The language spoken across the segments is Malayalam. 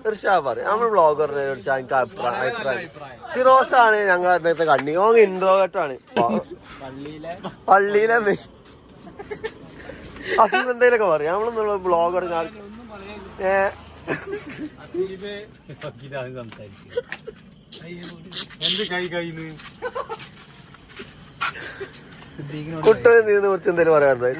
ഇർഷാദ് പറയും നമ്മൾ ബ്ലോഗറിനെ കുറിച്ച് എനിക്ക് അഭിപ്രായം. ഫിറോസാണ് ഞങ്ങൾ അദ്ദേഹത്തെ കണ്ണി ഓ ഇൻട്രോവേർട്ടാണ്. പള്ളിയിലെ അസീബ് എന്തെങ്കിലുമൊക്കെ പറയും നമ്മളൊന്നുള്ള ബ്ലോഗർ. കുട്ടനെ നീതിനെ കുറിച്ച് എന്തെങ്കിലും പറയാറുണ്ട്?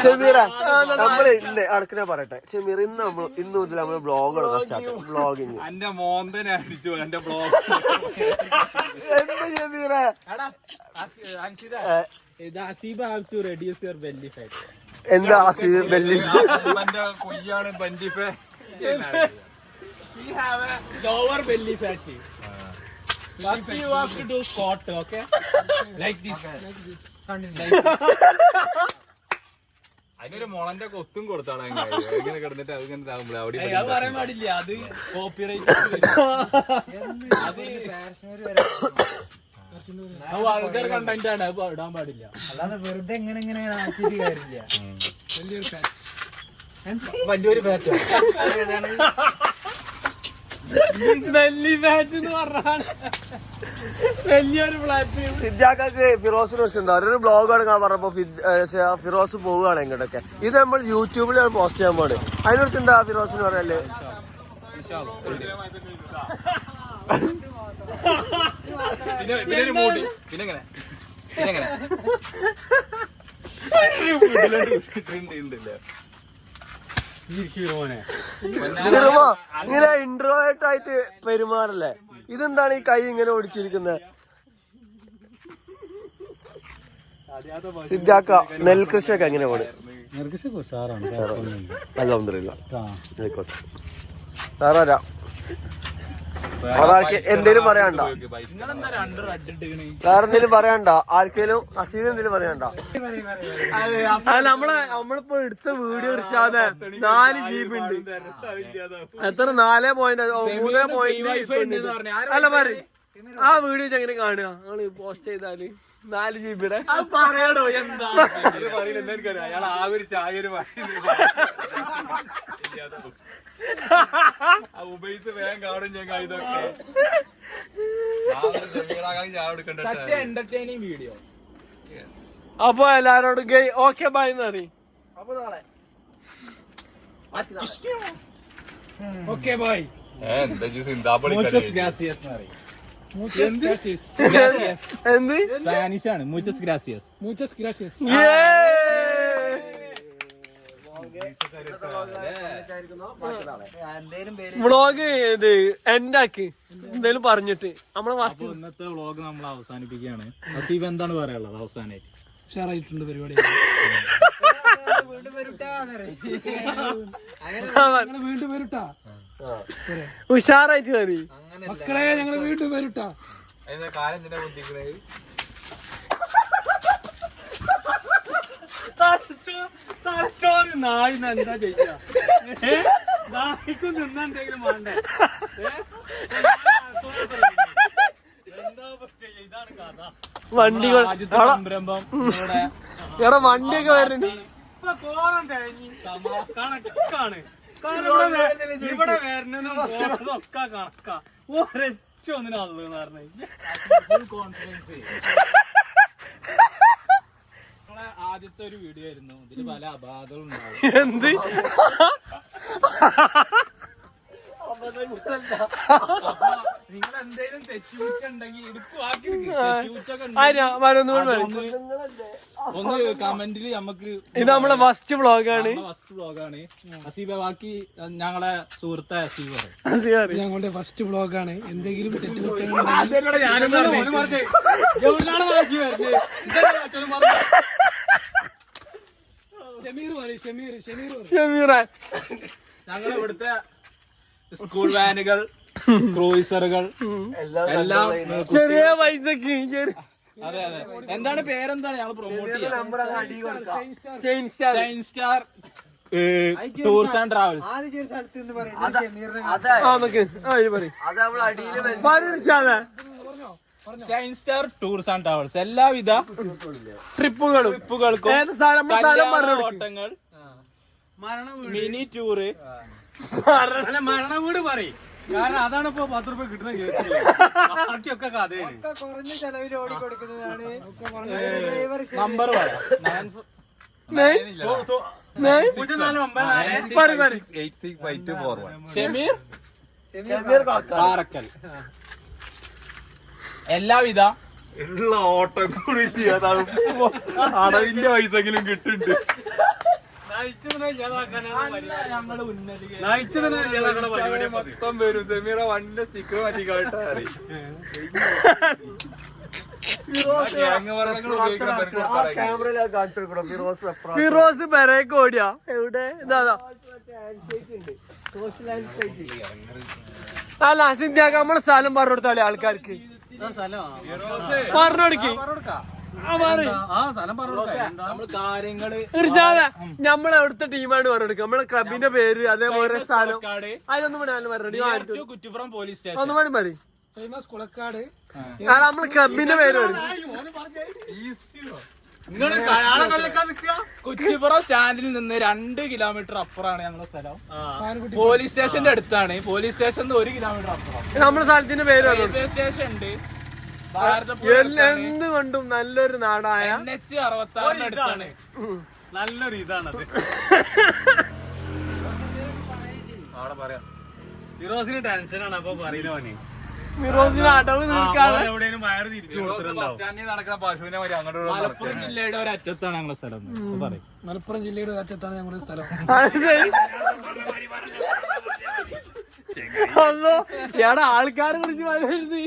ഷമീറ നമ്മള് ഇന്ന് അടക്കനെ പറയട്ടെ. ഷമീർ ഇന്ന് മുതൽ നമ്മള് ബ്ലോഗ് ബ്ലോഗിങ്. എന്താ ഷമീറ? എന്താ Aseeb belly? We have a lower belly fat. First you have to do squat, okay? Like this. അതിനൊരു മുളന്റെ കൊത്തും കൊടുത്താണ് ഇങ്ങനെ കിടന്നിട്ട് അതിങ്ങനെ അത് പറയാൻ പാടില്ല, അത് കോപ്പിറൈറ്റ്. അത് വൾഗർ കണ്ടന്റ് ആണ്, അത് ഇടാൻ പാടില്ല. അല്ലാതെ വെറുതെ എങ്ങനെ ആക്കിയിട്ട് കാര്യമില്ല. വലിയൊരു ഫാറ്റ് സിദ്ധാക്ക് ഫിറോസിനെ കുറിച്ച് എന്താ ഒരു ബ്ലോഗാണ് ഞാൻ പറഞ്ഞപ്പോ ഫിറോസ് പോവുകയാണ് ഇങ്ങോട്ടൊക്കെ. ഇത് നമ്മൾ യൂട്യൂബിൽ പോസ്റ്റ് ചെയ്യാൻ പോണ്. അതിനെ കുറിച്ച് എന്താ ഫിറോസിന് പറയല്ലേ? ഇങ്ങനെ ഇൻട്രോവേർട്ട് ആയിട്ട് പെരുമാറല്ലേ? ഇതെന്താണ് ഈ കൈ ഇങ്ങനെ ഓടിച്ചിരിക്കുന്നത്? സിദ്ധാക്ക നെൽകൃഷിയൊക്കെ എങ്ങനെ പോണ്? അൽഹംദുലില്ലാ ആയിക്കോട്ടെ. സാറാ അതാർക്ക് എന്തേലും പറയാണ്ട? വേറെ എന്തേലും പറയാണ്ട? ആർക്കേലും അസീബ് എന്തേലും പറയാണ്ട? നമ്മളിപ്പോ എടുത്ത വീഡിയോ ഇർഷാദേ 4 GB ഉണ്ട്. എത്ര 4.3 അല്ല പറയും. ആ വീഡിയോ എങ്ങനെ കാണുക? നമ്മള് പോസ്റ്റ് ചെയ്താല് 4 GB പറയാടോ. എന്താ അയാൾ ആ ഒരു ചായ ഉപയോഗിച്ച് വേഗം കാണും ഞങ്ങൾ. ഇതൊക്കെ എന്റർടൈനിങ് വീഡിയോ. അപ്പൊ എല്ലാരോടും ഓക്കെ ബൈ എന്ന് പറയും. അപ്പൊ നാളെ ഓക്കെ ബൈ. സ്പാനിഷ് ആണ്. മുച്ചസ് ഗ്രാസിയസ്. മുച്ചസ് ഗ്രാസിയസ്. വ്ളോഗ് ഇത് എൻഡാക്ക് എന്തേലും പറഞ്ഞിട്ട് നമ്മളെ ഇന്നത്തെ വ്ളോഗ് നമ്മൾ അവസാനിപ്പിക്കുകയാണ്. അസീബ് എന്താണ് പറയാനുള്ളത് അവസാനമായിട്ട്? ഉഷാറായിട്ടുണ്ട് പരിപാടി. വീണ്ടും വരൂട്ടാ. ഉഷാറായിട്ട് കയറി മക്കളെ, ഞങ്ങള് വീണ്ടും വരൂട്ടാ. തലച്ചോറ് നായിന്ന് എന്താ ചെയ്യാ? നായിക്കും നിന്നെന്തെങ്കിലും വേണ്ടേ? ഇതാണ് കഥ. വണ്ടികൾ സംരംഭം വണ്ടിയൊക്കെ വരുന്നുണ്ട്. ഇപ്പൊ കോറം കഴിഞ്ഞ് കണക്കാണ്. ഇവിടെ വരണെന്നും പോണതൊക്കെ കണക്കാ. ഒരൊറ്റ ഒന്നിനാണുള്ളത് എന്ന് പറഞ്ഞു കോൺഫിഡൻസ്. ആദ്യത്തെ ഒരു വീഡിയോ ആയിരുന്നു. ഇതില് പല അപാധകളും ഉണ്ടാവും. എന്ത് നിങ്ങൾ എന്തെങ്കിലും തെറ്റുകുറ്റുണ്ടെങ്കിൽ ഒന്ന് കമന്റില് നമുക്ക്. ഇത് നമ്മളെ ഫസ്റ്റ് വ്ളോഗാണ്. അസീബ ബാക്കി ഞങ്ങളെ സുഹൃത്തെ അസീബ് ഞങ്ങളുടെ ഫസ്റ്റ് വ്ളോഗാണ്. എന്തെങ്കിലും തെറ്റുകുറ്റങ്ങൾ ഞങ്ങൾ ഇവിടുത്തെ സ്കൂൾ വാനുകൾ, ക്രൂയിസറുകൾ എല്ലാം ചെറിയ പൈസക്ക്. അതെ അതെ. എന്താണ് പേരെന്താണ് ഞങ്ങൾ പ്രൊമോട്ട് ചെയ്യാം? Tours and travels. അതെ shine star tours and travels എല്ലാവിധ ട്രിപ്പുകൾക്കും ഓട്ടങ്ങൾ മിനി ടൂറ് മരണ വീട് പറയും. കാരണം അതാണ് ഇപ്പൊ 10 രൂപ കിട്ടുന്ന കേസില്ല. ബാക്കിയൊക്കെ കഥയാണ്. കുറഞ്ഞ ചെലവിൽ ഓടിക്കൊടുക്കുന്നതാണ്. നമ്പർ പാറക്കൽ എല്ലാവിധ ഉള്ള ഓട്ടം കൂടി അടവിന്റെ പൈസെങ്കിലും കിട്ടുന്നുണ്ട്. മൊത്തം വരും. സെമീറ വണ്ടിന്റെ സ്റ്റിക്കർ മാറ്റി ഫിറോസ് പെരേക്ക് ഓടിയാ എവിടെ ഇതാ അല്ല സിന്ധ്യാക്ക നമ്മളെ സ്ഥലം പറഞ്ഞു കൊടുത്താളെ ആൾക്കാർക്ക് പറഞ്ഞു കൊടുക്കി നമ്മളെ എവിടുത്തെ ടീമാണ് പറഞ്ഞെടുക്കുക നമ്മളെ ക്ലബിന്റെ പേര് അതേപോലെ സ്ഥലം അതിനൊന്നും പറഞ്ഞു കുറ്റിപ്പുറം പോലീസ് സ്റ്റേഷൻ ഒന്നും വേണ്ടി പറയും ഫേമസ് കുളക്കാട്. നമ്മളെ ക്ലബിന്റെ പേര് പറയും കുറ്റിപ്പുറം സ്റ്റാൻഡിൽ നിന്ന് 2 കിലോമീറ്റർ അപ്പുറമാണ് ഞങ്ങളുടെ സ്ഥലം. പോലീസ് സ്റ്റേഷന്റെ അടുത്താണ്. പോലീസ് സ്റ്റേഷൻ 1 കിലോമീറ്റർ അപ്പുറം നമ്മളെ സ്ഥലത്തിന്റെ പേര് റെയിൽവേ സ്റ്റേഷൻ ഉണ്ട്. എന്തുകൊണ്ടും നല്ലൊരു നാടായ NH 66 അടുത്താണ്. നല്ലൊരു ഇതാണത്. ഫിറോസിന് ടെൻഷനാണ് അപ്പൊ പറയുന്ന പണി. ഫിറോസിന് അടവ് നിൽക്കാതെ എവിടെയും വയറ് തിരിച്ചു കൊടുത്തിട്ടുണ്ടാവും. നടക്കുന്ന പശുവിനെ മതി അങ്ങോട്ട്. മലപ്പുറം ജില്ലയുടെ ഒരു അറ്റത്താണ് ഞങ്ങളുടെ സ്ഥലം. പറയും മലപ്പുറം ജില്ലയുടെ ഒരു അറ്റത്താണ് ഞങ്ങളുടെ സ്ഥലം. അല്ലോ എടാ ആൾക്കാരെ കുറിച്ച് പറയരുത്.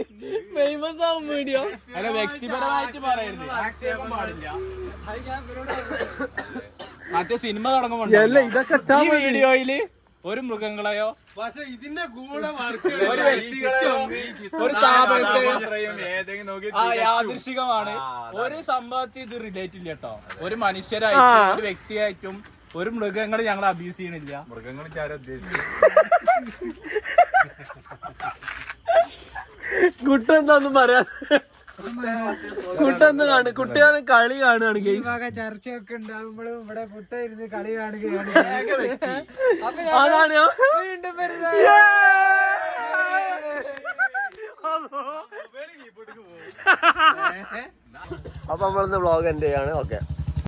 ഫേമസ് ആവും വീഡിയോ. അല്ല വ്യക്തിപരമായിട്ട് പറയരുത്. ആക്ഷേപം പാടില്ല. മറ്റേ സിനിമ തുടങ്ങുമ്പോൾ ഇതൊക്കെ ഈ വീഡിയോയില് ഒരു മൃഗങ്ങളെയോ പക്ഷെ ഇതിന്റെ കൂടെ ഒരു വ്യക്തികളെയോ ഒരു സ്ഥാപനത്തെയോ യാദൃശികമാണ്. ഒരു സംഭവത്തിൽ ഇത് റിലേറ്റ് ഇല്ല കേട്ടോ. ഒരു മനുഷ്യരായിട്ടും ഒരു വ്യക്തിയായിട്ടും ഒരു മൃഗങ്ങൾ ഞങ്ങൾ അബ്യൂസ് ചെയ്യണില്ല. മൃഗങ്ങൾ കുട്ടെന്താന്നും പറയാ കുട്ടെന്ത് കാണു കുട്ടിയാണ് കളി കാണുകയാണ് ചർച്ചയൊക്കെ ഉണ്ടാകുമ്പോഴും ഇവിടെ കുട്ട ഇരുന്ന് കളി കാണുകയാണ്. അതാണ് അപ്പൊ നമ്മളിന്ന് വ്ളോഗ് എൻഡ് ചെയ്യാണ്. ഓക്കെ.